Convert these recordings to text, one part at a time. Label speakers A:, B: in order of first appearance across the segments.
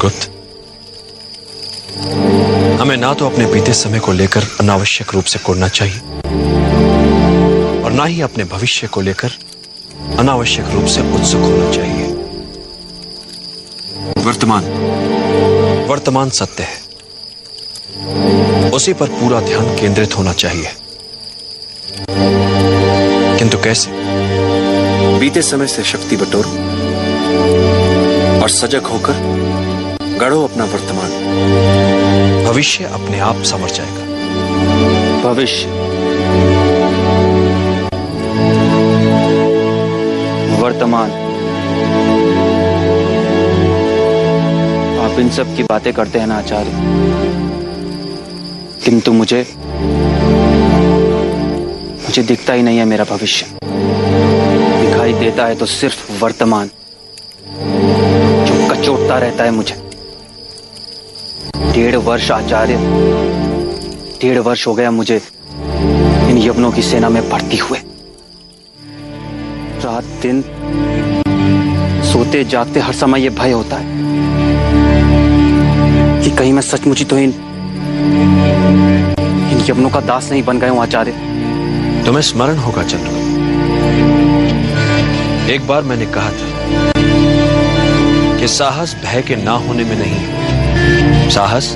A: चंद्रगुप्त, हमें ना तो अपने बीते समय को लेकर अनावश्यक रूप से कोड़ना चाहिए और ना ही अपने भविष्य को लेकर अनावश्यक रूप से उत्सुक होना चाहिए। वर्तमान सत्य है, उसी पर पूरा ध्यान केंद्रित होना चाहिए। किंतु कैसे?
B: बीते समय से शक्ति बटोरो और सजग होकर गढ़ो अपना वर्तमान।
A: भविष्य अपने आप संवर जाएगा।
B: भविष्य, वर्तमान, आप इन सब की बातें करते हैं ना आचार्य, किंतु मुझे दिखता ही नहीं है मेरा भविष्य। दिखाई देता है तो सिर्फ वर्तमान, जो कचोटता रहता है मुझे। 1.5 वर्ष आचार्य, 1.5 वर्ष हो गया मुझे इन यवनों की सेना में भर्ती हुए। रात दिन सोते जागते हर समय यह भय होता है कि कहीं मैं सचमुच ही तो इन यवनों का दास नहीं बन गया हूं आचार्य।
A: तुम्हें स्मरण होगा चंद्रगुप्त, एक बार मैंने कहा था कि साहस भय के ना होने में नहीं, साहस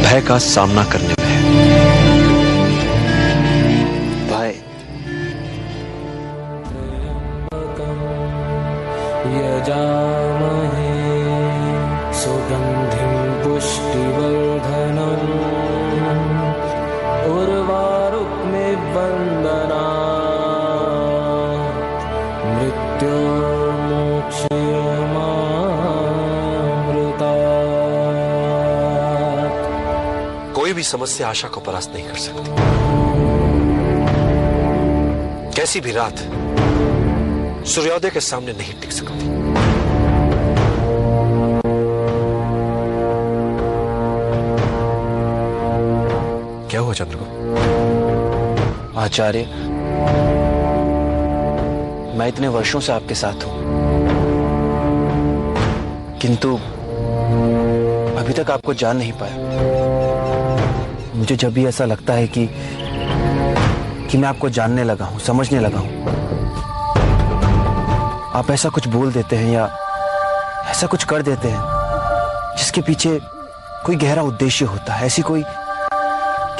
A: भय का सामना करने में है।
B: भय,
C: यजामहे सुगंधिं पुष्टिवर्धनम् उर्वारुक्मिबन्धनात् मृत्योर्मोक्षयमामृतात्।
A: कोई भी समस्या आशा को परास्त नहीं कर सकती। कैसी भी रात सूर्योदय के सामने नहीं टिक सकती। क्या हुआ चंद्रगुप्त?
B: आचार्य, मैं इतने वर्षों से आपके साथ हूं, किंतु अभी तक आपको जान नहीं पाया। मुझे जब भी ऐसा लगता है कि मैं आपको जानने लगा हूं, समझने लगा हूं, आप ऐसा कुछ बोल देते हैं या ऐसा कुछ कर देते हैं जिसके पीछे कोई गहरा उद्देश्य होता है, ऐसी कोई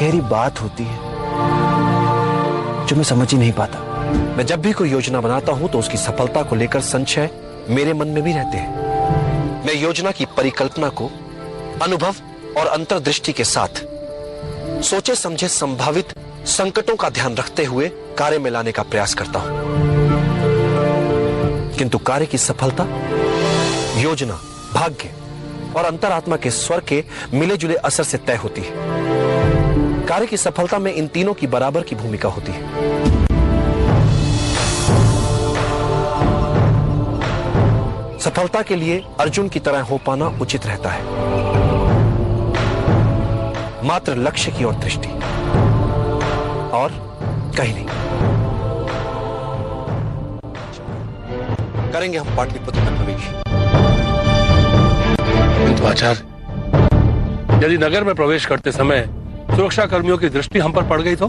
B: गहरी बात होती है जो मैं समझ ही नहीं पाता।
A: मैं जब भी कोई योजना बनाता हूं तो उसकी सफलता को लेकर संशय मेरे मन में भी रहते हैं। मैं योजना की परिकल्पना को अनुभव और अंतर्दृष्टि के साथ सोचे समझे संभावित संकटों का ध्यान रखते हुए कार्य में लाने का प्रयास करता हूं, किंतु कार्य की सफलता योजना, भाग्य और अंतरात्मा के स्वर के मिले जुले असर से तय होती है। कार्य की सफलता में इन तीनों की बराबर की भूमिका होती है। सफलता के लिए अर्जुन की तरह हो पाना उचित रहता है, मात्र लक्ष्य की ओर दृष्टि और कहीं नहीं। करेंगे हम पाटलिपुत्र में प्रवेश।
D: किंतु आचार्य, यदि नगर में प्रवेश करते समय सुरक्षा कर्मियों की दृष्टि हम पर पड़ गई तो?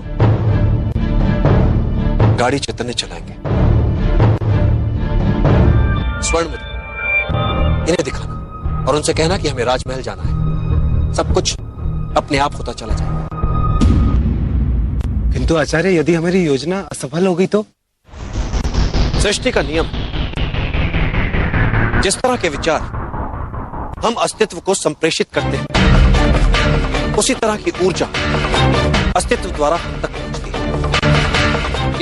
A: गाड़ी चैतन्य चलाएंगे, स्वर्ण में इन्हें दिखाना और उनसे कहना कि हमें राजमहल जाना है। सब कुछ अपने आप होता चला जाएगा।
E: किंतु आचार्य, यदि हमारी योजना असफल हो गई तो?
A: सृष्टि का नियम, जिस तरह के विचार हम अस्तित्व को संप्रेषित करते हैं, उसी तरह की ऊर्जा अस्तित्व द्वारा हम तक पहुंचती है।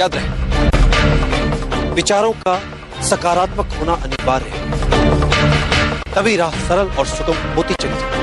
A: याद रहे, विचारों का सकारात्मक होना अनिवार्य है, तभी राह सरल और सुगम होती चली जाती है।